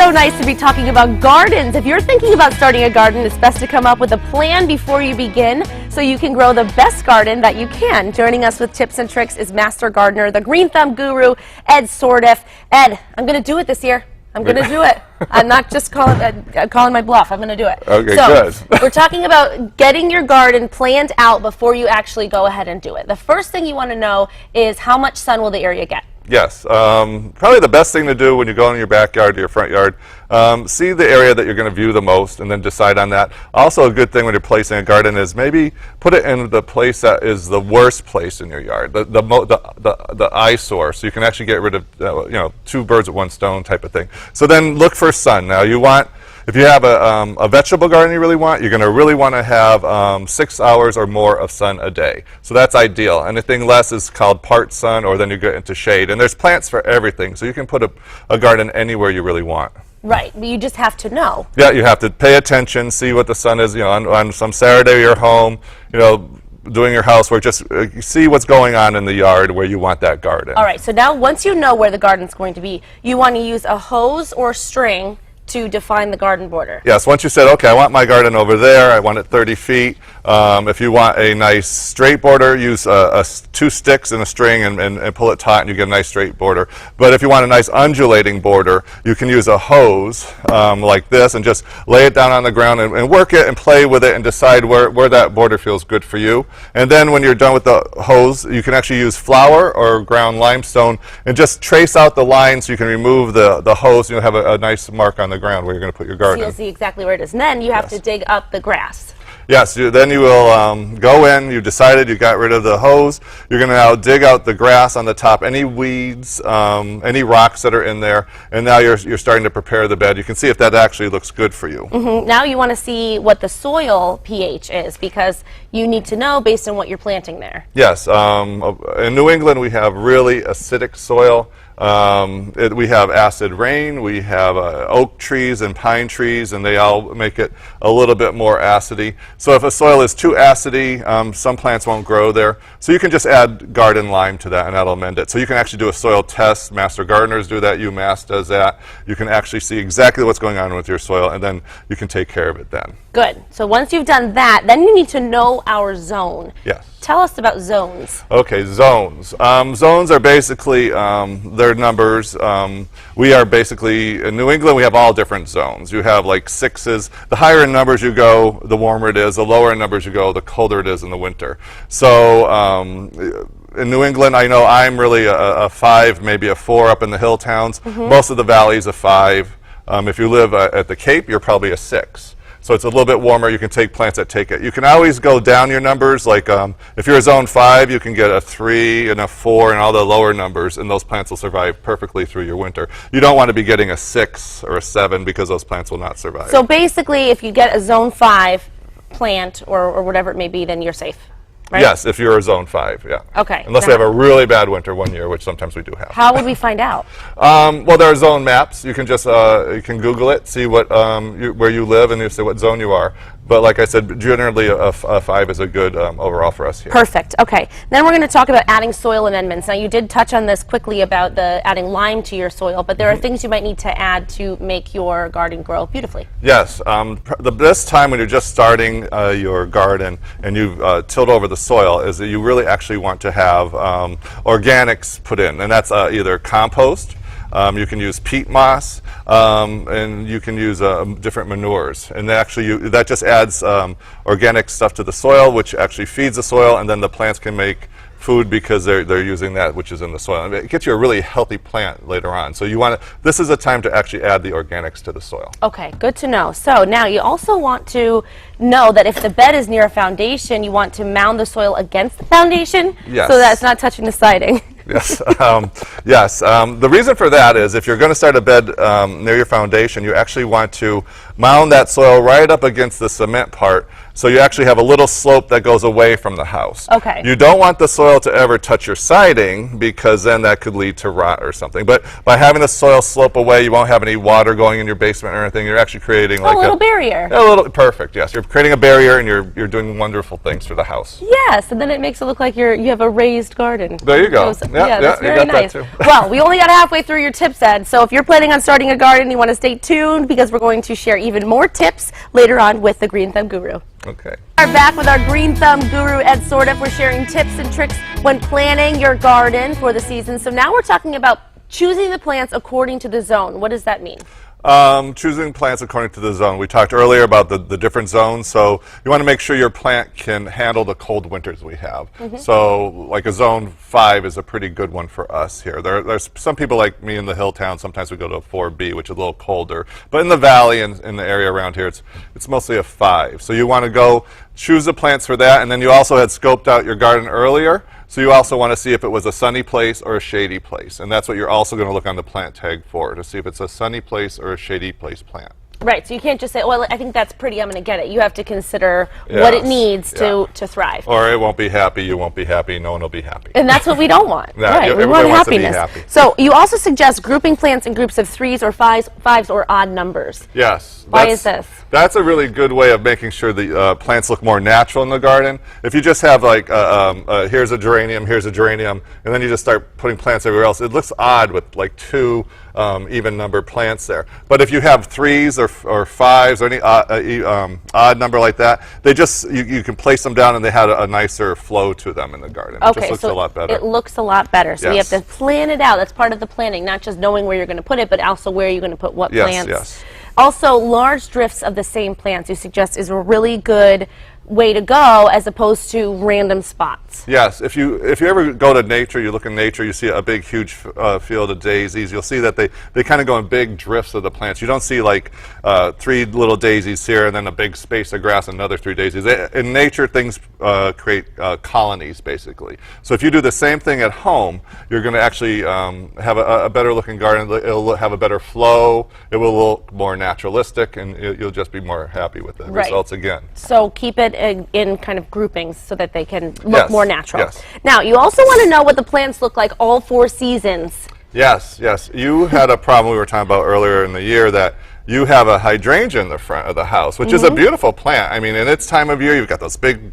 so nice to be talking about gardens. If you're thinking about starting a garden, it's best to come up with a plan before you begin so you can grow the best garden that you can. Joining us with tips and tricks is Master Gardener, the Green Thumb Guru, Ed Sourdiffe. Ed, I'm going to do it this year. I'm going to do it. I'm not just calling my bluff. I'm going to do it. Okay, good. We're talking about getting your garden planned out before you actually go ahead and do it. The first thing you want to know is how much sun will the area get? Yes, probably the best thing to do when you go in your backyard or your front yard, see the area that you're going to view the most and then decide on that. Also a good thing when you're placing a garden is maybe put it in the place that is the worst place in your yard, the eyesore, so you can actually get rid of two birds with one stone type of thing. So then look for sun. Now you want, if you have a vegetable garden you really want, you're going to really want to have 6 hours or more of sun a day. So that's ideal. Anything less is called part sun, or then you get into shade. And there's plants for everything, so you can put a garden anywhere you really want. Right, but you just have to know. Yeah, you have to pay attention, see what the sun is. On some Saturday you're home, doing your housework, just see what's going on in the yard where you want that garden. All right, so now once you know where the garden's going to be, you want to use a hose or string to define the garden border. Yes, once you said, okay, I want my garden over there, I want it 30 feet. If you want a nice straight border, use 2 sticks and a string and pull it taut and you get a nice straight border. But if you want a nice undulating border, you can use a hose like this and just lay it down on the ground and work it and play with it and decide where that border feels good for you. And then when you're done with the hose, you can actually use flour or ground limestone and just trace out the line so you can remove the hose and you'll have a nice mark on the ground where you're going to put your garden. So you'll see exactly where it is. And then you have to dig up the grass. Yes, then you will go in, you decided you got rid of the hose, you're going to now dig out the grass on the top, any weeds, any rocks that are in there, and now you're starting to prepare the bed. You can see if that actually looks good for you. Mm-hmm. Now you want to see what the soil pH is, because you need to know based on what you're planting there. Yes, in New England we have really acidic soil. We have acid rain, we have oak trees and pine trees, and they all make it a little bit more acidy. So if a soil is too acidy, some plants won't grow there. So you can just add garden lime to that and that'll mend it. So you can actually do a soil test. Master gardeners do that, UMass does that. You can actually see exactly what's going on with your soil and then you can take care of it then. Good. So once you've done that, then you need to know our zone. Yes. Tell us about zones. Okay, zones. Zones are basically their numbers. We are basically, in New England, we have all different zones. You have like 6s. The higher in numbers you go, the warmer it is. The lower in numbers you go, the colder it is in the winter. So in New England, I know I'm really a 5, maybe a 4 up in the hill towns. Mm-hmm. Most of the valley's a 5. If you live at the Cape, you're probably a 6. So it's a little bit warmer. You can take plants that take it. You can always go down your numbers. Like if you're a zone 5, you can get a 3 and a 4 and all the lower numbers, and those plants will survive perfectly through your winter. You don't want to be getting a 6 or a 7 because those plants will not survive. So basically, if you get a zone 5 plant or whatever it may be, then you're safe. Right? Yes, if you're a zone 5, yeah. Okay. Unless we have a really bad winter one year, which sometimes we do have. How would we find out? Well, there are zone maps. You can just you can Google it, see what where you live, and you see what zone you are. But like I said, generally a 5 is a good overall for us here. Perfect. Okay. Then we're going to talk about adding soil amendments. Now, you did touch on this quickly about adding lime to your soil, but there are things you might need to add to make your garden grow beautifully. Yes. The best time when you're just starting your garden and you've tilled over the soil is that you really actually want to have organics put in, and that's either compost. You can use peat moss, and you can use different manures. And that just adds organic stuff to the soil, which actually feeds the soil, and then the plants can make food because they're using that which is in the soil. And it gets you a really healthy plant later on. So this is a time to actually add the organics to the soil. Okay, good to know. So now you also want to know that if the bed is near a foundation, you want to mound the soil against the foundation. Yes. So that it's not touching the siding. Yes. Yes. The reason for that is if you're going to start a bed near your foundation, you actually want to mound that soil right up against the cement part, so you actually have a little slope that goes away from the house. Okay. You don't want the soil to ever touch your siding because then that could lead to rot or something. But by having the soil slope away, you won't have any water going in your basement or anything. You're actually creating like a little barrier. Perfect. Yes. You're creating a barrier and you're doing wonderful things for the house. Yes, and then it makes it look like you have a raised garden. There you go. Yeah, that's you very got that nice. too. Well, we only got halfway through your tips, Ed. So if you're planning on starting a garden, you want to stay tuned because we're going to share even more tips later on with the Green Thumb Guru. Okay. We're back with our Green Thumb Guru, Ed Sourdiffe. We're sharing tips and tricks when planning your garden for the season. So now we're talking about choosing the plants according to the zone. What does that mean? Choosing plants according to the zone. We talked earlier about the different zones, so you want to make sure your plant can handle the cold winters we have. So like a zone 5 is a pretty good one for us here. There's some people like me in the hill town, sometimes we go to a 4B, which is a little colder, but in the valley and in the area around here, it's mostly a 5. So you want to go choose the plants for that, and then you also had scoped out your garden earlier. So you also want to see if it was a sunny place or a shady place. And that's what you're also going to look on the plant tag for, to see if it's a sunny place or a shady place plant. Right, so you can't just say, well, I think that's pretty, I'm going to get it. You have to consider what it needs to thrive. Or it won't be happy, you won't be happy, no one will be happy. And that's what we don't want. No, right, we everybody want wants to be happiness. happy. So you also suggest grouping plants in groups of 3s or 5s or odd numbers. Yes. Why is this? That's a really good way of making sure the plants look more natural in the garden. If you just have like, here's a geranium, and then you just start putting plants everywhere else, it looks odd with like 2 even numbered plants there. But if you have 3s or 5s or any odd number like that, they just, you can place them down and they have a nicer flow to them in the garden. It just looks a lot better. It looks a lot better. So you have to plan it out. That's part of the planning, not just knowing where you're going to put it, but also where you're going to put what plants. Yes. Also, large drifts of the same plants you suggest is a really good way to go as opposed to random spots. Yes, if you ever go to nature, you look in nature, you see a big, huge field of daisies. You'll see that they kind of go in big drifts of the plants. You don't see like 3 little daisies here and then a big space of grass and another 3 daisies. In nature, things create colonies, basically. So if you do the same thing at home, you're going to actually have a better looking garden. It'll have a better flow. It will look more naturalistic, and you'll just be more happy with the results again. So keep it in kind of groupings so that they can look more natural. Yes. Now, you also want to know what the plants look like all 4 seasons. Yes, yes. You had a problem we were talking about earlier in the year that you have a hydrangea in the front of the house, which is a beautiful plant. I mean, in its time of year, you've got those big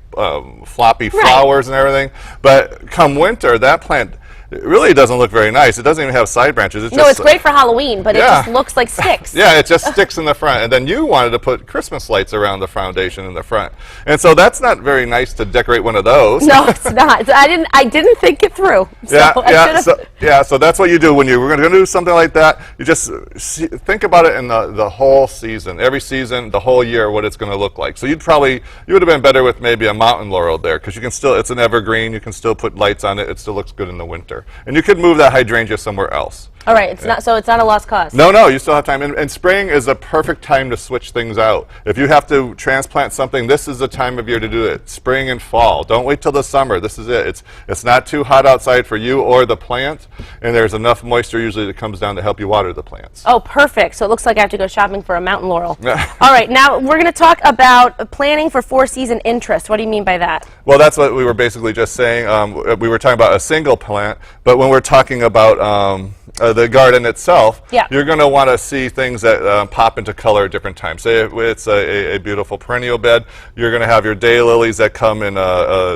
floppy flowers and everything. But come winter, that plant, it really doesn't look very nice. It doesn't even have side branches. It's it's great for Halloween, but it just looks like sticks. Yeah, it just sticks in the front. And then you wanted to put Christmas lights around the foundation in the front. And so that's not very nice to decorate one of those. No, it's not. I didn't think it through. So so that's what you do when you're going to do something like that. You just think about it in the whole season, every season, the whole year, what it's going to look like. So you would have been better with maybe a mountain laurel there, because you can still, it's an evergreen, you can still put lights on it, it still looks good in the winter. And you could move that hydrangea somewhere else. All right, it's not a lost cause. No, you still have time. And spring is a perfect time to switch things out. If you have to transplant something, this is the time of year to do it. Spring and fall. Don't wait till the summer. This is it. It's not too hot outside for you or the plant, and there's enough moisture usually that comes down to help you water the plants. Oh, perfect. So it looks like I have to go shopping for a mountain laurel. All right, now we're going to talk about planning for 4-season interest. What do you mean by that? Well, that's what we were basically just saying. We were talking about a single plant, but when we're talking about the garden itself, you're going to want to see things that pop into color at different times. Say it's a beautiful perennial bed, you're going to have your daylilies that come in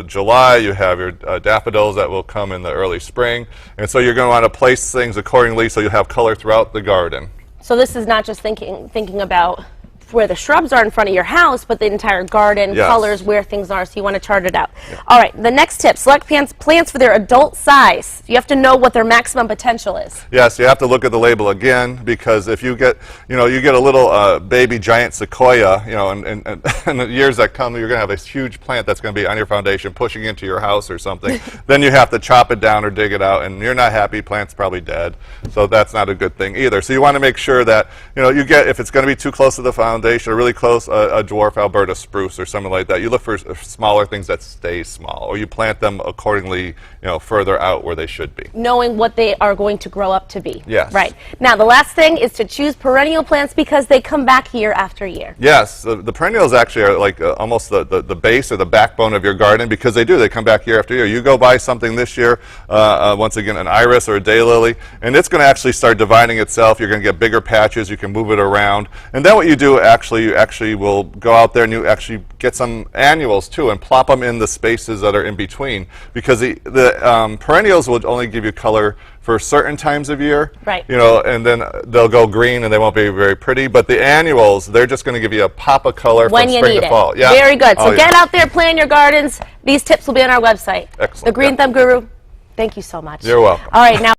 July, you have your daffodils that will come in the early spring, and so you're going to want to place things accordingly so you have color throughout the garden. So this is not just thinking about where the shrubs are in front of your house, but the entire garden, colors, where things are, so you want to chart it out. All right, the next tip, select plants for their adult size. You have to know what their maximum potential is. Yes, you have to look at the label again, because if you get, you get a little baby giant sequoia, and in the years that come, you're going to have this huge plant that's going to be on your foundation pushing into your house or something. Then you have to chop it down or dig it out, and you're not happy, plant's probably dead. So that's not a good thing either. So you want to make sure that, you get, if it's going to be too close to the foundation, or really close, a dwarf Alberta spruce or something like that. You look for smaller things that stay small, or you plant them accordingly, further out where they should be. Knowing what they are going to grow up to be. Yes. Right. Now, the last thing is to choose perennial plants because they come back year after year. Yes, the perennials actually are like almost the base or the backbone of your garden, because they come back year after year. You go buy something this year, once again, an iris or a daylily, and it's going to actually start dividing itself. You're going to get bigger patches. You can move it around, and then what you do you actually will go out there and you actually get some annuals too and plop them in the spaces that are in between, because the perennials will only give you color for certain times of year, right? You know, and then they'll go green and they won't be very pretty. But the annuals, they're just going to give you a pop of color when from spring to fall. Yeah, very good. So get yeah. out there, plan your gardens. These tips will be on our website. Excellent. The Green Thumb Guru. Thank you so much. You're welcome. All right, now.